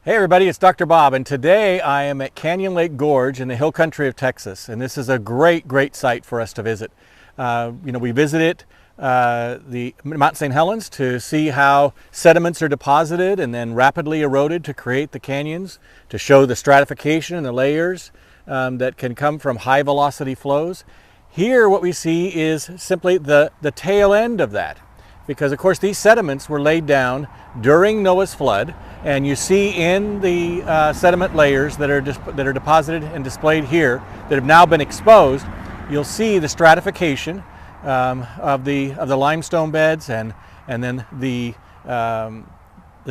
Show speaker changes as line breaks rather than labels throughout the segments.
Hey everybody, it's Dr. Bob, and today I am at Canyon Lake Gorge in the hill country of Texas, and this is a great site for us to visit. We visited the Mount St. Helens to see how sediments are deposited and then rapidly eroded to create the canyons, to show the stratification and the layers that can come from high velocity flows. Here what we see is simply the tail end of that, because of course these sediments were laid down during Noah's flood, and you see in the sediment layers that are deposited and displayed here that have now been exposed, you'll see the stratification of the limestone beds and then the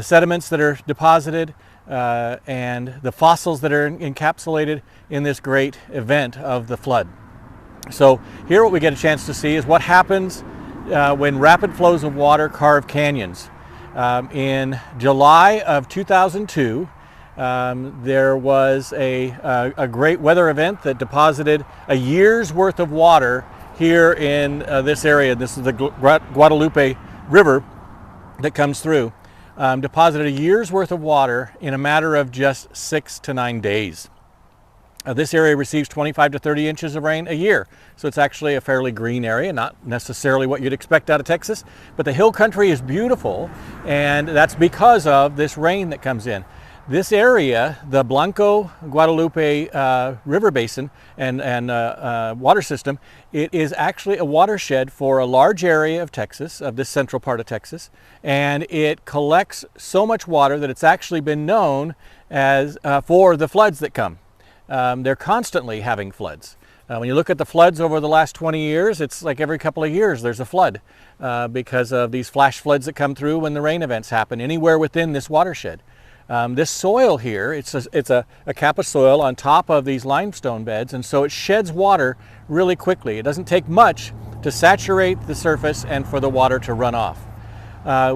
sediments that are deposited and the fossils that are encapsulated in this great event of the flood. So here what we get a chance to see is what happens when rapid flows of water carve canyons. In July of 2002, there was a great weather event that deposited a year's worth of water here in this area. This is the Guadalupe River that comes through. Deposited a year's worth of water in a matter of just 6 to 9 days. This area receives 25 to 30 inches of rain a year, so it's actually a fairly green area, not necessarily what you'd expect out of Texas, but the hill country is beautiful, and that's because of this rain that comes in. This area, the Blanco Guadalupe River Basin and water system, it is actually a watershed for a large area of Texas, of this central part of Texas, and it collects so much water that it's actually been known as for the floods that come. They're constantly having floods. When you look at the floods over the last 20 years, it's like every couple of years there's a flood because of these flash floods that come through when the rain events happen anywhere within this watershed. This soil here, it's a cap of soil on top of these limestone beds, and so it sheds water really quickly. It doesn't take much to saturate the surface and for the water to run off.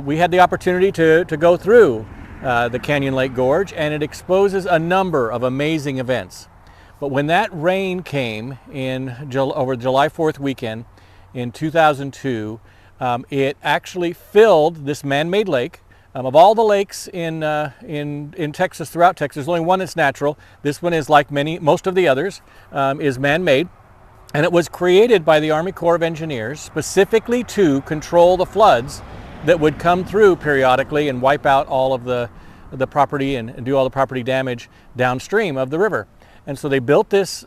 We had the opportunity to go through the Canyon Lake Gorge, and it exposes a number of amazing events. But when that rain came over July 4th weekend in 2002, it actually filled this man-made lake. Of all the lakes in Texas, throughout Texas, there's only one that's natural. This one is like most of the others, is man-made. And it was created by the Army Corps of Engineers specifically to control the floods that would come through periodically and wipe out all of the property and do all the property damage downstream of the river. And so they built this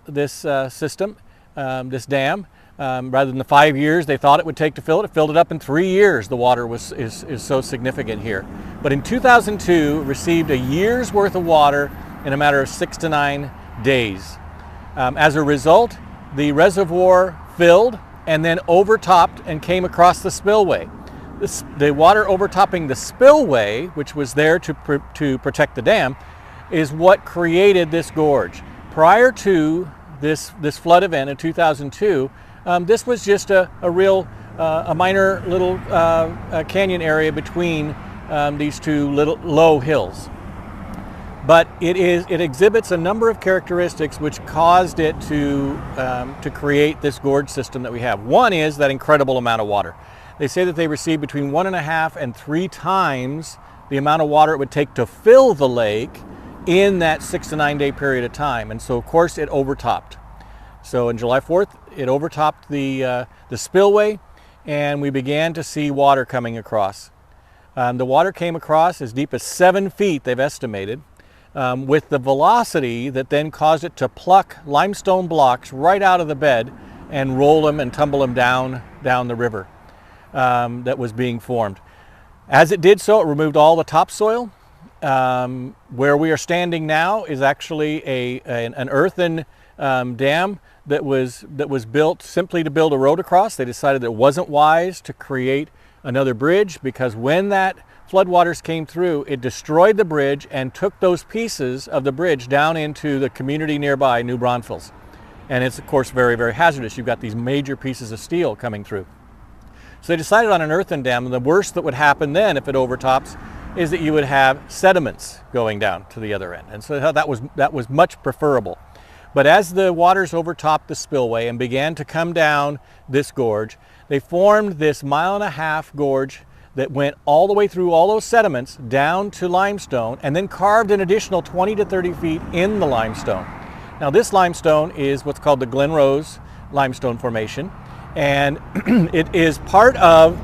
system, this dam. Rather than the 5 years they thought it would take to fill it, it filled it up in 3 years. The water is so significant here. But in 2002, received a year's worth of water in a matter of 6 to 9 days. As a result, the reservoir filled and then overtopped and came across the spillway. The water overtopping the spillway, which was there to protect the dam, is what created this gorge. Prior to this flood event in 2002, this was just a minor little canyon area between these two low hills. But it exhibits a number of characteristics which caused it to create this gorge system that we have. One is that incredible amount of water. They say that they receive between 1.5 and 3 times the amount of water it would take to fill the lake in that 6 to 9 day period of time. And so of course it overtopped. So on July 4th, it overtopped the spillway, and we began to see water coming across. The water came across as deep as 7 feet, they've estimated, with the velocity that then caused it to pluck limestone blocks right out of the bed and roll them and tumble them down the river that was being formed. As it did so, it removed all the topsoil. Where we are standing now is actually an earthen dam that was built simply to build a road across. They decided that it wasn't wise to create another bridge, because when that floodwaters came through, it destroyed the bridge and took those pieces of the bridge down into the community nearby, New Braunfels. And it's of course very hazardous. You've got these major pieces of steel coming through. So they decided on an earthen dam, and the worst that would happen then if it overtops is that you would have sediments going down to the other end. And so that was much preferable. But as the waters overtopped the spillway and began to come down this gorge, they formed this 1.5 mile gorge that went all the way through all those sediments down to limestone and then carved an additional 20 to 30 feet in the limestone. Now this limestone is what's called the Glen Rose Limestone Formation, and it is part of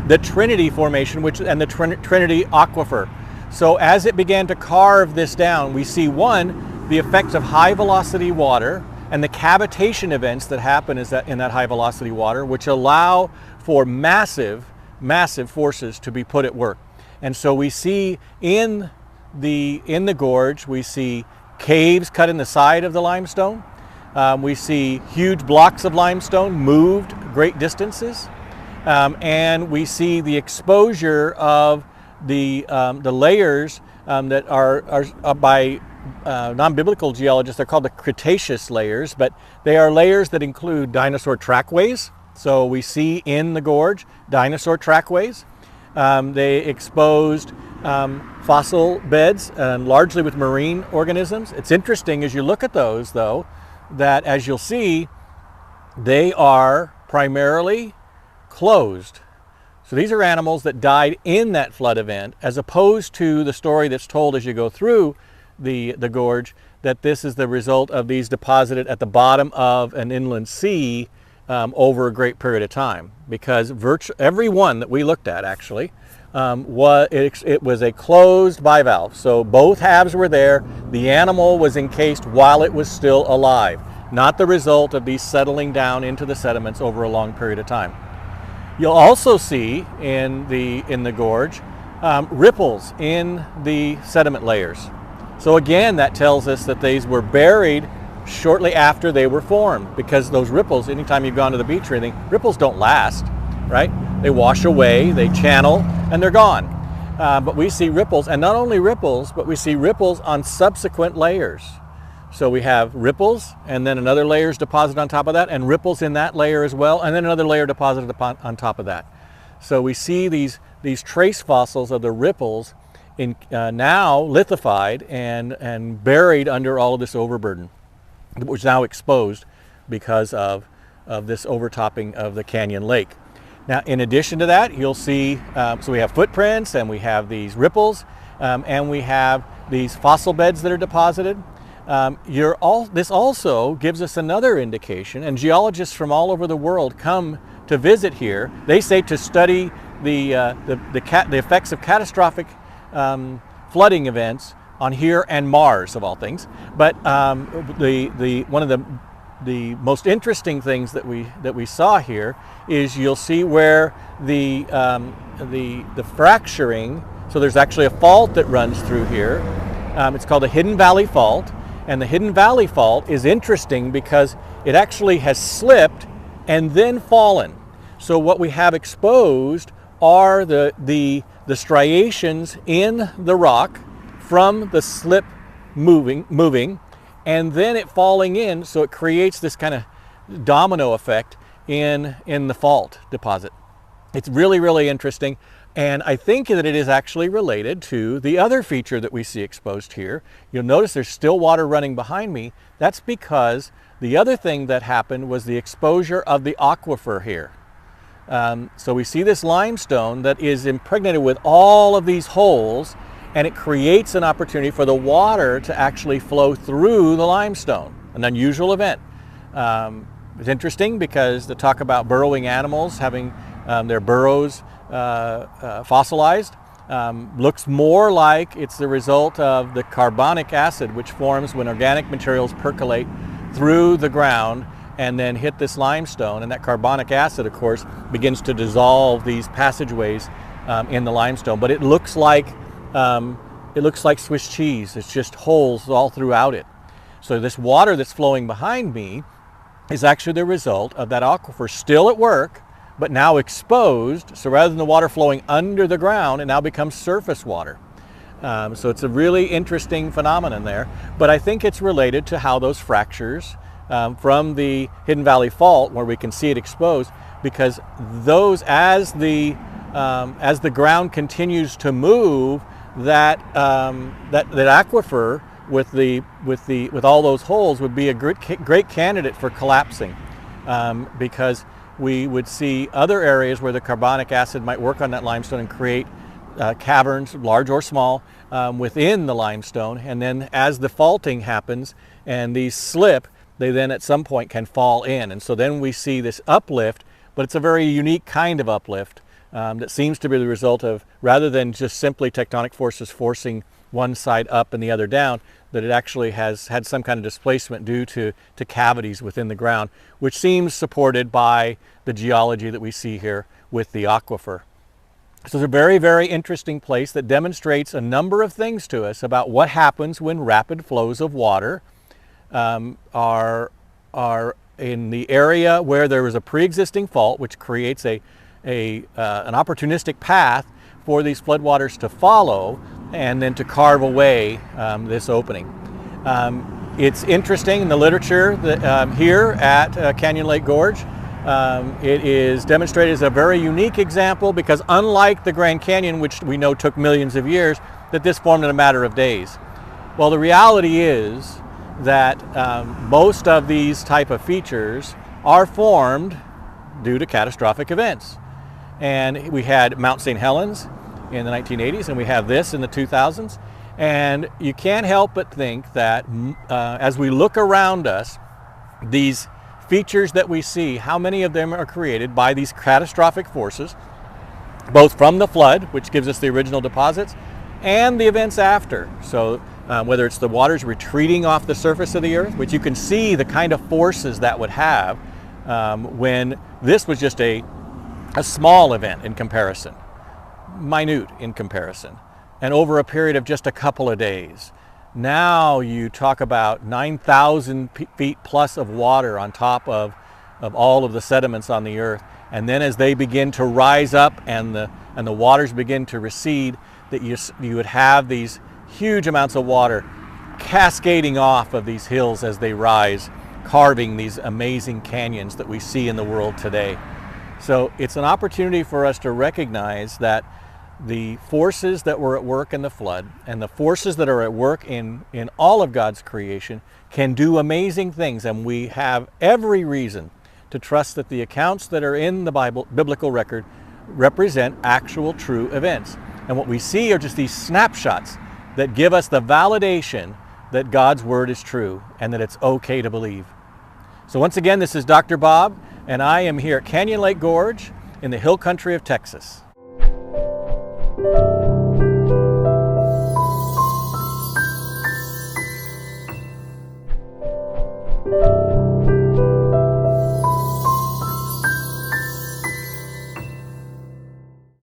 the Trinity Formation and the Trinity Aquifer. So as it began to carve this down, we see the effects of high velocity water and the cavitation events that happen in that high velocity water, which allow for massive forces to be put at work. And so we see in the gorge, we see caves cut in the side of the limestone. We see huge blocks of limestone moved great distances. And we see the exposure of the layers that are by non-biblical geologists, they're called the Cretaceous layers, but they are layers that include dinosaur trackways. So we see in the gorge dinosaur trackways. They exposed fossil beds, largely with marine organisms. It's interesting as you look at those, though, that as you'll see, they are primarily closed. So these are animals that died in that flood event, as opposed to the story that's told as you go through the gorge, that this is the result of these deposited at the bottom of an inland sea over a great period of time. Because every one that we looked at actually was a closed bivalve. So both halves were there. The animal was encased while it was still alive, not the result of these settling down into the sediments over a long period of time. You'll also see in the gorge ripples in the sediment layers. So again, that tells us that these were buried shortly after they were formed, because those ripples, anytime you've gone to the beach or anything, ripples don't last, right? They wash away, they channel, and they're gone. But we see ripples, and not only ripples, but we see ripples on subsequent layers. So we have ripples, and then another layer is deposited on top of that, and ripples in that layer as well, and then another layer deposited on top of that. So we see these trace fossils of the ripples now lithified and buried under all of this overburden, which is now exposed because of this overtopping of the Canyon Lake. Now, in addition to that, you'll see, so we have footprints, and we have these ripples, and we have these fossil beds that are deposited. This also gives us another indication, and geologists from all over the world come to visit here. They say to study the effects of catastrophic flooding events on here and Mars, of all things. But one of the most interesting things that we saw here is you'll see where the fracturing. So there's actually a fault that runs through here. It's called the Hidden Valley Fault. And the Hidden Valley Fault is interesting because it actually has slipped and then fallen. So what we have exposed are the striations in the rock from the slip moving, and then it falling in, so it creates this kind of domino effect in the fault deposit. It's really, really interesting. And I think that it is actually related to the other feature that we see exposed here. You'll notice there's still water running behind me. That's because the other thing that happened was the exposure of the aquifer here. So we see this limestone that is impregnated with all of these holes, and it creates an opportunity for the water to actually flow through the limestone, an unusual event. It's interesting because the talk about burrowing animals having their burrows fossilized looks more like it's the result of the carbonic acid, which forms when organic materials percolate through the ground and then hit this limestone. And that carbonic acid, of course, begins to dissolve these passageways in the limestone. But it looks like Swiss cheese. It's just holes all throughout it. So this water that's flowing behind me is actually the result of that aquifer still at work, but now exposed. So rather than the water flowing under the ground, it now becomes surface water. So it's a really interesting phenomenon there. But I think it's related to how those fractures from the Hidden Valley Fault, where we can see it exposed, because those, as the ground continues to move, that aquifer with all those holes would be a great candidate for collapsing, because we would see other areas where the carbonic acid might work on that limestone and create caverns, large or small, within the limestone. And then as the faulting happens and these slip, they then at some point can fall in. And so then we see this uplift, but it's a very unique kind of uplift that seems to be the result of, rather than just simply tectonic forces forcing one side up and the other down, that it actually has had some kind of displacement due to cavities within the ground, which seems supported by the geology that we see here with the aquifer. So it's a very, very interesting place that demonstrates a number of things to us about what happens when rapid flows of water are in the area where there is a pre-existing fault, which creates an opportunistic path for these floodwaters to follow and then to carve away this opening. It's interesting in the literature that here at Canyon Lake Gorge, it is demonstrated as a very unique example because unlike the Grand Canyon, which we know took millions of years, that this formed in a matter of days. Well, the reality is that most of these type of features are formed due to catastrophic events. And we had Mount St. Helens in the 1980s, and we have this in the 2000s. And you can't help but think that as we look around us, these features that we see, how many of them are created by these catastrophic forces, both from the flood, which gives us the original deposits, and the events after. So whether it's the waters retreating off the surface of the earth, which you can see the kind of forces that would have when this was just a small event in comparison, minute in comparison, and over a period of just a couple of days. Now you talk about 9,000 feet plus of water on top of all of the sediments on the earth. And then as they begin to rise up and the waters begin to recede, that you would have these huge amounts of water cascading off of these hills as they rise, carving these amazing canyons that we see in the world today. So it's an opportunity for us to recognize that the forces that were at work in the flood and the forces that are at work in all of God's creation can do amazing things, and we have every reason to trust that the accounts that are in the biblical record represent actual true events. And what we see are just these snapshots that give us the validation that God's word is true and that it's okay to believe. So once again, this is Dr. Bob, and I am here at Canyon Lake Gorge in the hill country of Texas.